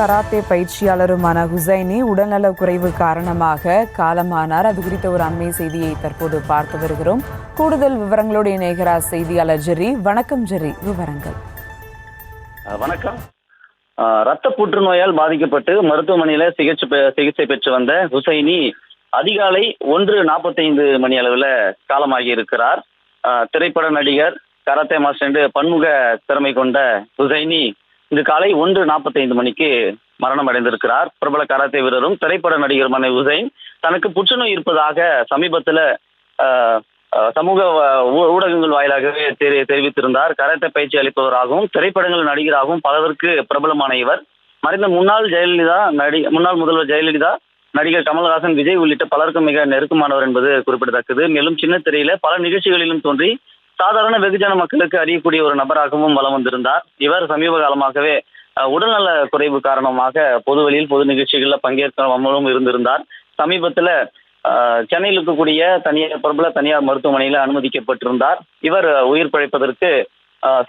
Karate பயிற்சியாளருமான Husaini உடல்நலக் குறைவு காரணமாக காலமானார். அது குறித்த ஒரு அண்மை செய்தியை தற்போது பார்த்து வருகிறோம். கூடுதல் விவரங்களோடு இணைகிறார் செய்தியாளர் ஜெரி. வணக்கம் ஜெரி, விவரங்கள். வணக்கம். இரத்த புற்றுநோயால் பாதிக்கப்பட்டு மருத்துவமனையில சிகிச்சை பெற்று வந்த ஹுசைனி அதிகாலை 1:45 மணி அளவில் காலமாகி இருக்கிறார். திரைப்பட நடிகர், கராத்தே மாஸ்டர் என்று பன்முக திறமை கொண்ட ஹுசைனி இன்று காலை 1:45 மணிக்கு மரணம் அடைந்திருக்கிறார். பிரபல கராத்தே வீரரும் திரைப்பட நடிகருமான ஹுசைன் தனக்கு புற்றுநோய் இருப்பதாக சமீபத்தில் சமூக ஊடகங்கள் வாயிலாகவே தெரிவித்திருந்தார். கராத்தே பயிற்சி அளிப்பவராகவும் திரைப்படங்கள் நடிகராகவும் பலருக்கு பிரபலமான இவர் மறைந்த முன்னாள் முதல்வர் ஜெயலலிதா, நடிகர் கமல்ஹாசன், விஜய் உள்ளிட்ட பலருக்கும் மிக நெருக்கமானவர் என்பது குறிப்பிடத்தக்கது. மேலும் சின்ன திரையில பல நிகழ்ச்சிகளிலும் தோன்றி சாதாரண வெகுஜன மக்களுக்கு அறியக்கூடிய ஒரு நபராகவும் வலம் வந்திருந்தார். இவர் சமீப காலமாகவே உடல்நல குறைவு காரணமாக பொதுவெளியில் பொது நிகழ்ச்சிகளில் பங்கேற்காமலும் இருந்திருந்தார். சமீபத்தில் சென்னையில் இருக்கக்கூடிய பிரபல தனியார் மருத்துவமனையில் அனுமதிக்கப்பட்டிருந்தார். இவர் உயிர் பிழைப்பதற்கு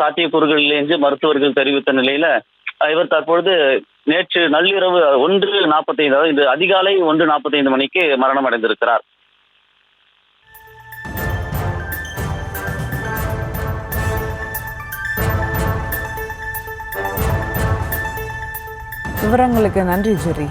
சாத்தியக்கூறுகள் இல்லை என்று மருத்துவர்கள் தெரிவித்த நிலையில இவர் தற்பொழுது நேற்று நள்ளிரவு 1:45, அதாவது இது அதிகாலை 1:45 மணிக்கு மரணம் அடைந்திருக்கிறார். விவரங்களுக்கு நன்றி ஜெரி.